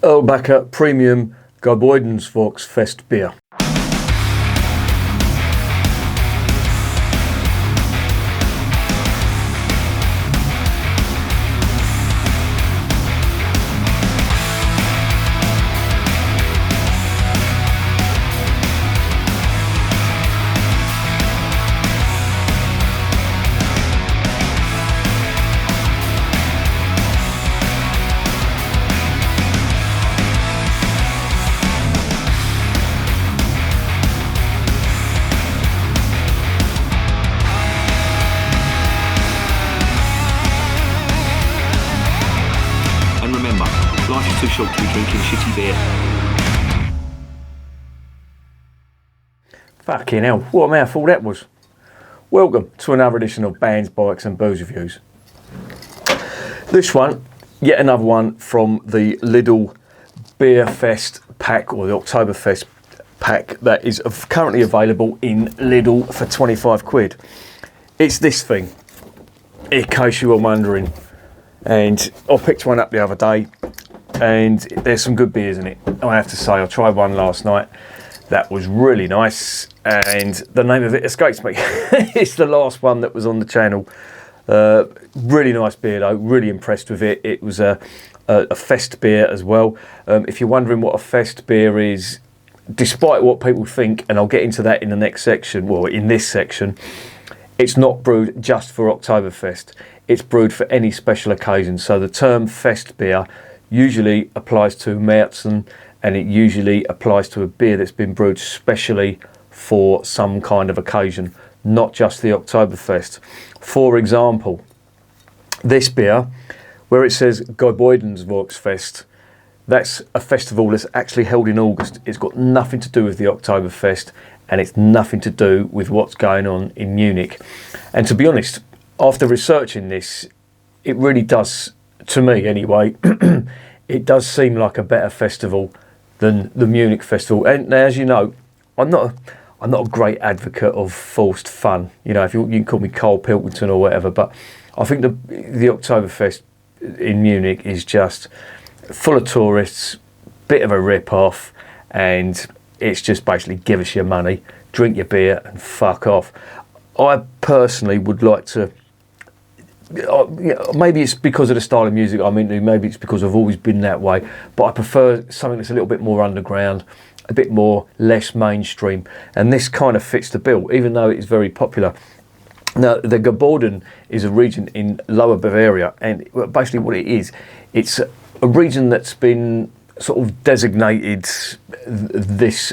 Irlbacher Premium Gäuboden Volksfestbier. Life is too short to be drinking shitty beer. Fucking hell, what a mouthful that was. Welcome to another edition of Bands, Bikes and Booze Reviews. This one, yet another one from the Lidl Beer Fest pack, or the Oktoberfest pack, that is currently available in Lidl for 25 quid. It's this thing, in case you were wondering. And I picked one up the other day, and there's some good beers in it. I have to say, I tried one last night that was really nice, and the name of it escapes me. It's the last one that was on the channel. Really nice beer though, really impressed with it. It was a Festbier as well. If you're wondering what a Festbier is, despite what people think, and I'll get into that in the next section, well, in this section, it's not brewed just for Oktoberfest. It's brewed for any special occasion. So the term Festbier usually applies to Märzen, and it usually applies to a beer that's been brewed specially for some kind of occasion, not just the Oktoberfest. For example, this beer, where it says Gäuboden Volksfest, that's a festival that's actually held in August. It's got nothing to do with the Oktoberfest, and it's nothing to do with what's going on in Munich. And to be honest, after researching this, it really does, to me anyway, it does seem like a better festival than the Munich festival. And now, as you know, I'm not a great advocate of forced fun. You know, if you can call me Carl Pilkington or whatever, but I think the Oktoberfest in Munich is just full of tourists, bit of a rip-off, and it's just basically give us your money, drink your beer and fuck off. I personally would like to, maybe it's because of the style of music I'm into, maybe it's because I've always been that way, but I prefer something that's a little bit more underground, a bit more less mainstream, and this kind of fits the bill, even though it's very popular. Now, the Gäuboden is a region in Lower Bavaria, and basically what it is, it's a region that's been sort of designated this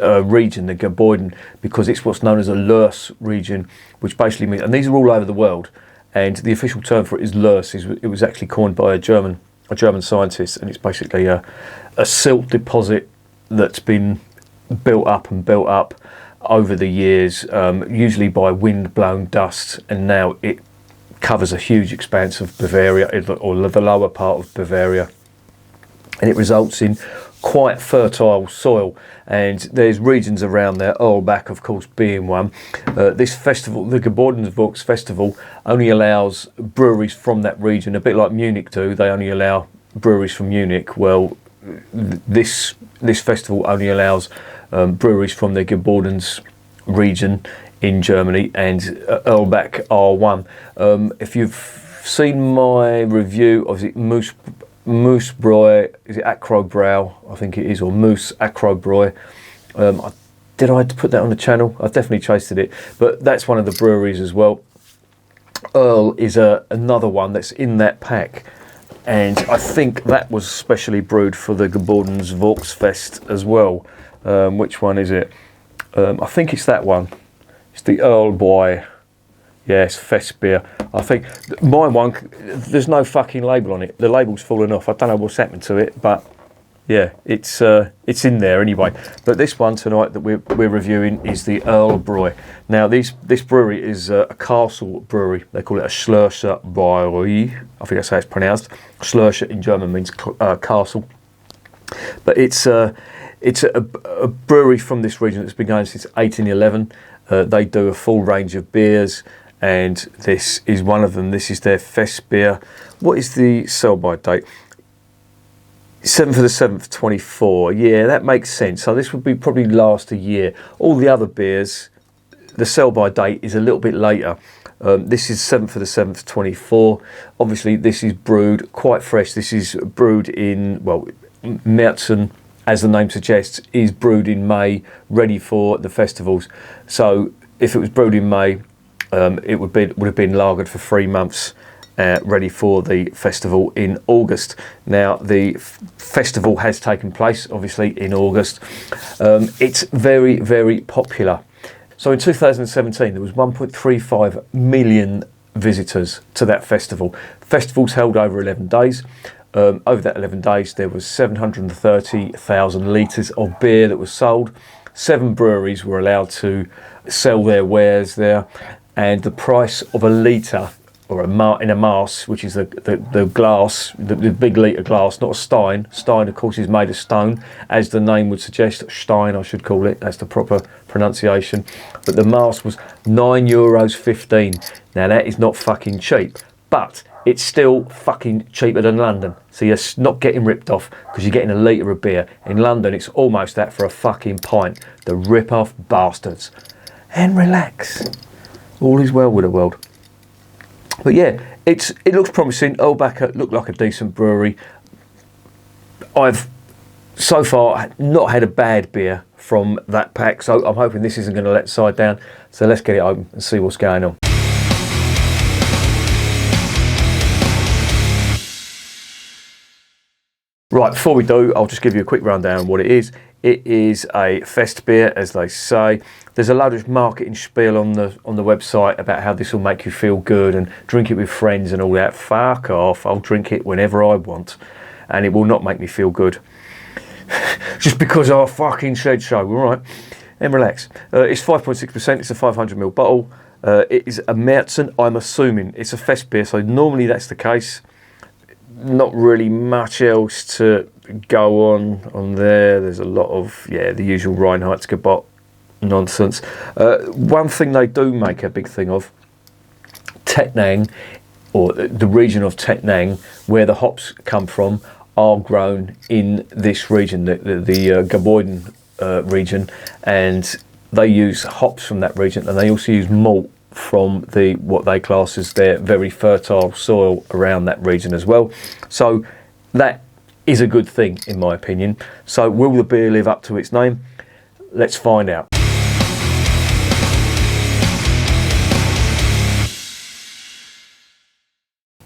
region, the Gäuboden, because it's what's known as a Lurs region, which basically means, and these are all over the world, and the official term for it is Lurs. It was actually coined by a German scientist, and it's basically a silt deposit that's been built up over the years, usually by wind-blown dust, and now it covers a huge expanse of Bavaria, or the lower part of Bavaria, and it results in quite fertile soil, and there's regions around there, Irlbach of course being one. This festival, the Gäuboden Volksfestival, only allows breweries from that region, a bit like Munich do, they only allow breweries from Munich. Well, this festival only allows breweries from the Gäuboden's region in Germany, and Irlbach are one. If you've seen my review of it, Moose Bräu, is it Akrobräu? I think it is, or Moose Akrobräu. Did I put that on the channel? I've definitely tasted it, but that's one of the breweries as well. Earl is another one that's in that pack, and I think that was specially brewed for the Gäuboden's Volksfest as well. Which one is it? I think it's that one. It's the Irlbach. Yes, Festbier. I think my one, there's no fucking label on it. The label's fallen off. I don't know what's happened to it, but yeah, it's in there anyway. But this one tonight that we're reviewing is the Irlbach. Now this brewery is a castle brewery. They call it a Schlossbrauerei. I think that's how it's pronounced. Schloss in German means castle. But it's a brewery from this region that's been going since 1811. They do a full range of beers, and this is one of them. This is their Festbier. What is the sell-by date? 7th of the 7th, 24. Yeah, that makes sense. So this would be probably last a year. All the other beers, the sell-by date is a little bit later. This is 7th of the 7th, 24. Obviously, this is brewed quite fresh. This is brewed in, well, Märzen, as the name suggests, is brewed in May, ready for the festivals. So if it was brewed in May, it would have been lagered for 3 months, ready for the festival in August. Now, the festival has taken place, obviously, in August. It's very, very popular. So in 2017, there was 1.35 million visitors to that festival. Festival's held over 11 days. Over that 11 days, there was 730,000 litres of beer that was sold. 7 breweries were allowed to sell their wares there. And the price of a litre, or in a mass, which is the glass, the big litre glass, not a stein. Stein, of course, is made of stone, as the name would suggest. Stein, I should call it. That's the proper pronunciation. But the mass was €9.15. Now, that is not fucking cheap, but it's still fucking cheaper than London. So you're not getting ripped off because you're getting a litre of beer. In London, it's almost that for a fucking pint. The rip-off bastards. And relax. All is well with the world. But yeah, it looks promising. Irlbacher looked like a decent brewery. I've so far not had a bad beer from that pack, so I'm hoping this isn't going to let the side down. So let's get it open and see what's going on. Right, before we do, I'll just give you a quick rundown on what it is. It is a Festbier, as they say. There's a load of marketing spiel on the website about how this will make you feel good and drink it with friends and all that. Fuck off, I'll drink it whenever I want and it will not make me feel good. Just because I fucking said so, alright? And relax. It's 5.6%, it's a 500ml bottle. It is a Märzen, I'm assuming. It's a Festbier, so normally that's the case. Not really much else to go on there. There's a lot of, the usual Reinheitsgebot nonsense. One thing they do make a big thing of, Tettnang, or the region of Tettnang, where the hops come from, are grown in this region, the Gäuboden region, and they use hops from that region, and they also use malt from what they class as their very fertile soil around that region as well. So that is a good thing, in my opinion. So will the beer live up to its name? Let's find out.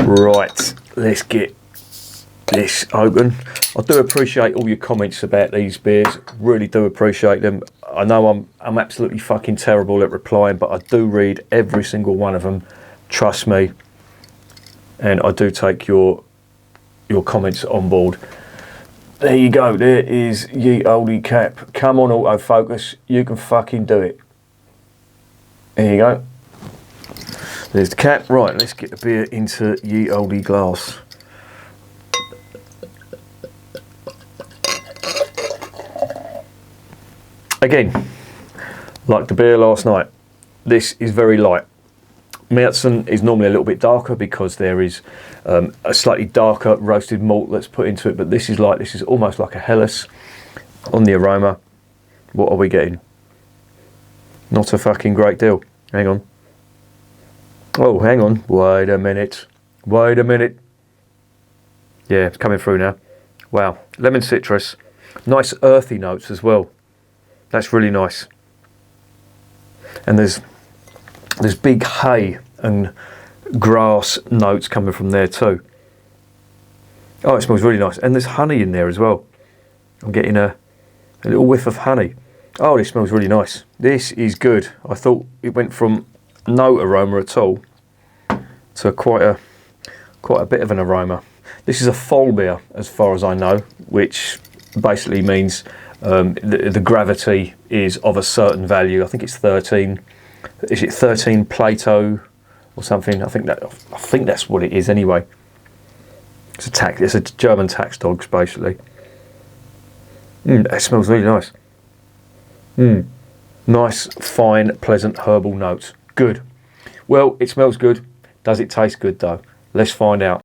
Right, let's get this open. I do appreciate all your comments about these beers, really do appreciate them. I know I'm absolutely fucking terrible at replying, but I do read every single one of them, trust me, and I do take your comments on board. There you go, there is ye olde cap. Come on, autofocus, you can fucking do it. There you go. There's the cap. Right, let's get the beer into ye olde glass. Again, like the beer last night, this is very light. Märzen is normally a little bit darker because there is a slightly darker roasted malt that's put into it, but this is light. This is almost like a Helles on the aroma. What are we getting? Not a fucking great deal. Hang on. Oh, hang on. Wait a minute. Wait a minute. Yeah, it's coming through now. Wow. Lemon citrus. Nice earthy notes as well. That's really nice. And there's big hay and grass notes coming from there too. Oh, it smells really nice. And there's honey in there as well. I'm getting a little whiff of honey. Oh, this smells really nice. This is good. I thought it went from no aroma at all to quite a bit of an aroma. This is a Vollbier, as far as I know, which basically means the gravity is of a certain value. I think it's 13. Is it 13 Plato or something? I think that's what it is anyway. It's a German tax dogs basically. It smells really nice. Nice, fine, pleasant herbal notes. Good. Well, it smells good. Does it taste good though? Let's find out.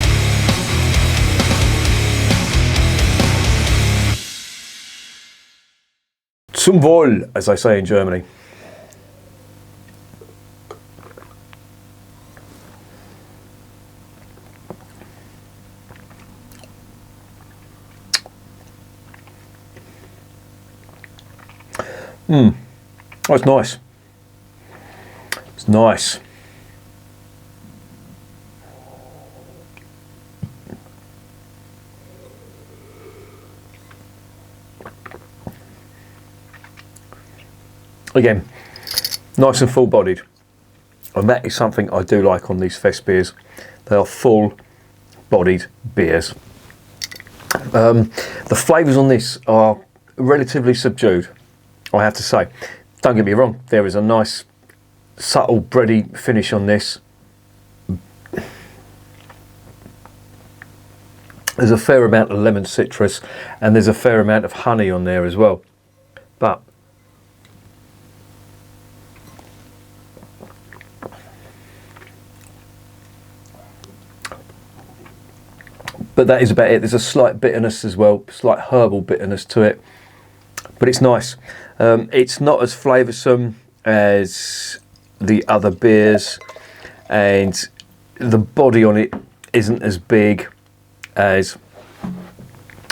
Zum Wohl, as they say in Germany. Oh, it's nice. It's nice. Again, nice and full-bodied, and that is something I do like on these fest beers. They are full-bodied beers. The flavours on this are relatively subdued, I have to say. Don't get me wrong, there is a nice subtle bready finish on this. There's a fair amount of lemon citrus, and there's a fair amount of honey on there as well. But that is about it. There's a slight bitterness as well, slight herbal bitterness to it, but it's nice. It's not as flavoursome as the other beers, and the body on it isn't as big as,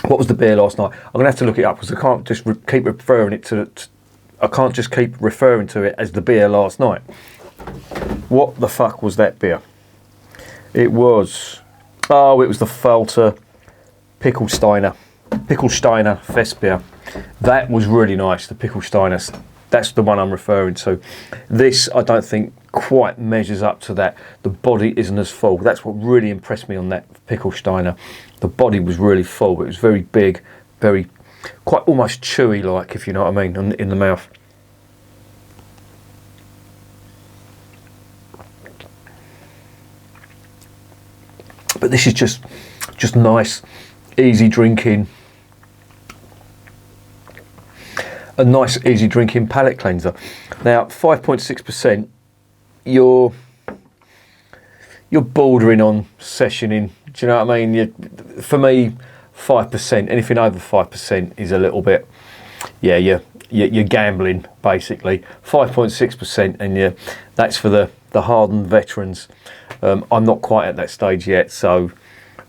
what was the beer last night? I'm gonna have to look it up because I can't just keep referring it to. I can't just keep referring to it as the beer last night. What the fuck was that beer? It was. Oh, it was the Falter Pickelsteiner Festbier. That was really nice, the Pickelsteiner. That's the one I'm referring to. This, I don't think, quite measures up to that. The body isn't as full. That's what really impressed me on that Pickelsteiner. The body was really full. It was very big, very, quite almost chewy-like, if you know what I mean, in the mouth. But this is just nice, easy drinking. A nice, easy drinking palate cleanser. Now, 5.6%. You're bordering on sessioning. Do you know what I mean? For me, 5%. Anything over 5% is a little bit. Yeah, you're gambling basically. 5.6%, and that's for the hardened veterans. I'm not quite at that stage yet, so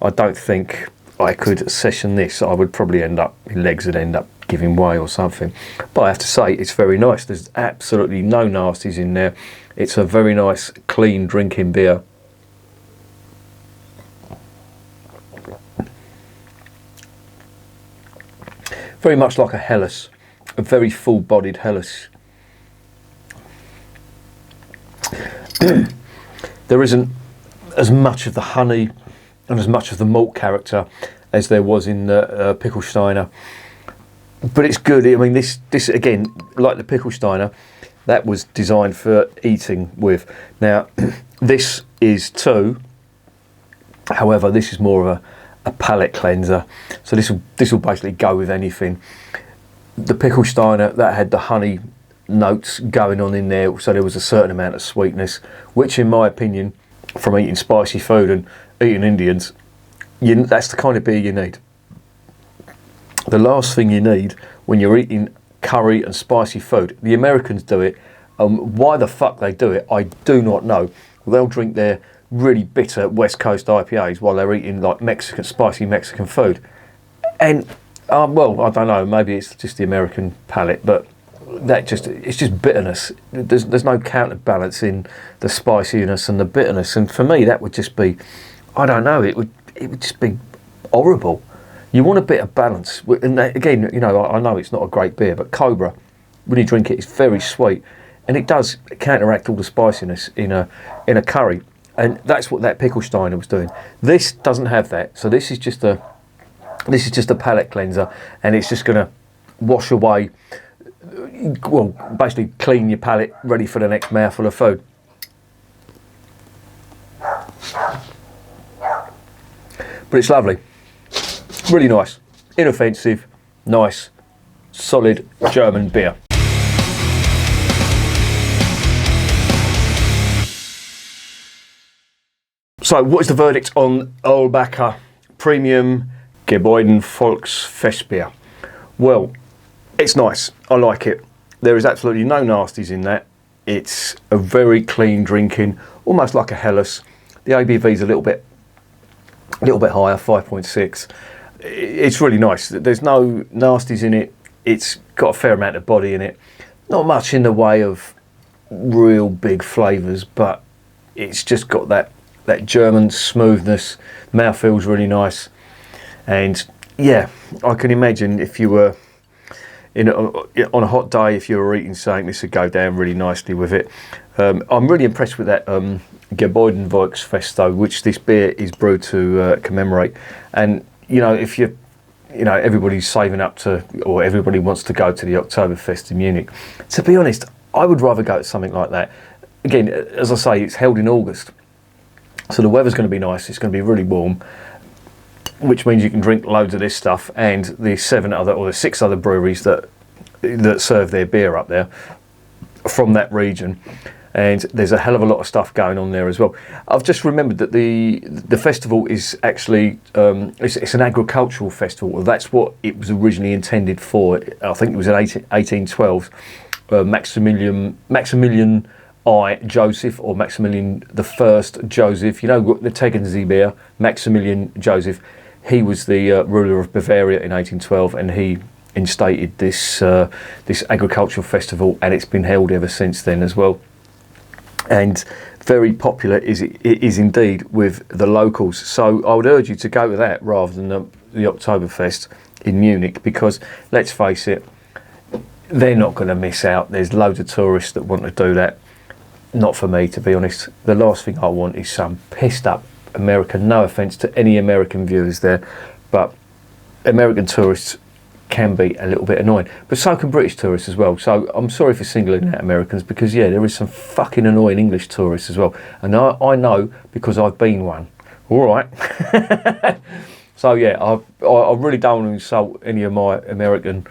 I don't think I could session this. I would probably end up, my legs would end up giving way or something. But I have to say, it's very nice. There's absolutely no nasties in there. It's a very nice, clean drinking beer. Very much like a Helles, a very full-bodied Helles. There isn't as much of the honey and as much of the malt character as there was in the Pickelsteiner, but it's good. I mean, this again, like the Pickelsteiner, that was designed for eating with. Now, this is too. However, this is more of a palate cleanser, so this will basically go with anything. The Pickelsteiner, that had the honey notes going on in there, so there was a certain amount of sweetness, which in my opinion, from eating spicy food and eating Indians, that's the kind of beer you need. The last thing you need when you're eating curry and spicy food, the Americans do it, why the fuck they do it, I do not know. They'll drink their really bitter West Coast IPAs while they're eating like spicy Mexican food. And, well, I don't know, maybe it's just the American palate, but it's just bitterness. There's no counterbalance in the spiciness and the bitterness, and for me that would just be, I don't know, it would just be horrible. You want a bit of balance, and again, you know, I know it's not a great beer, but Cobra, when you drink it, it's very sweet, and it does counteract all the spiciness in a curry, and that's what that Pickelsteiner was doing. This doesn't have that, so this is just a palate cleanser, and it's just going to wash away. Well, basically clean your palate, ready for the next mouthful of food. But it's lovely, really nice, inoffensive, nice, solid German beer. So, what is the verdict on Irlbacher Premium Gäuboden Volksfestbier? Well, It's nice. I like it. There is absolutely no nasties in that. It's a very clean drinking, almost like a Helles. The ABV is a little bit higher, 5.6. It's really nice. There's no nasties in it. It's got a fair amount of body in it. Not much in the way of real big flavours, but it's just got that German smoothness. Mouth feels really nice. And yeah, I can imagine if you were on a hot day, if you were eating something, this would go down really nicely with it. I'm really impressed with that Gäuboden Volksfest though, which this beer is brewed to commemorate. And if everybody's saving up to, or everybody wants to go to the Oktoberfest in Munich. To be honest, I would rather go to something like that. Again, as I say, it's held in August, so the weather's going to be nice. It's going to be really warm, which means you can drink loads of this stuff. And the 6 other breweries that serve their beer up there from that region, and there's a hell of a lot of stuff going on there as well. I've just remembered that the festival is actually it's an agricultural festival. That's what it was originally intended for. I think it was in 1812. Maximilian I Joseph, or Maximilian the First Joseph. The Tegensee Maximilian Joseph. He was the ruler of Bavaria in 1812, and he instated this agricultural festival, and it's been held ever since then as well. And very popular it is indeed with the locals. So I would urge you to go to that rather than the Oktoberfest in Munich, because let's face it, they're not going to miss out. There's loads of tourists that want to do that. Not for me, to be honest. The last thing I want is some pissed up American. No offence to any American viewers there, but American tourists can be a little bit annoying, but so can British tourists as well. So I'm sorry for singling out Americans, because there is some fucking annoying English tourists as well, and I know because I've been one. All right. So I really don't want to insult any of my American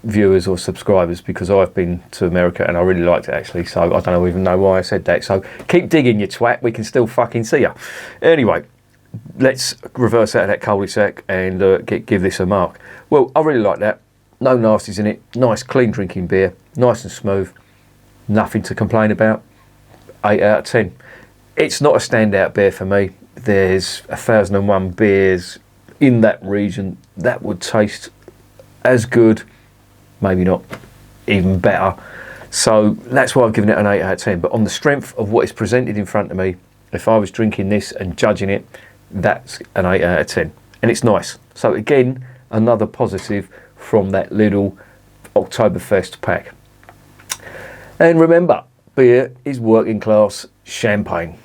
viewers or subscribers, because I've been to America and I really liked it actually. So I don't even know why I said that. So keep digging, you twat. We can still fucking see you. Anyway, let's reverse out of that cul-de-sac and give this a mark. Well, I really like that. No nasties in it. Nice, clean drinking beer. Nice and smooth. Nothing to complain about. 8 out of 10. It's not a standout beer for me. There's 1,001 beers in that region that would taste as good, maybe not, even better. So that's why I've given it an 8 out of 10. But on the strength of what is presented in front of me, if I was drinking this and judging it, that's an 8 out of 10. And it's nice. So again, another positive from that little Oktoberfest pack. And remember, beer is working class champagne.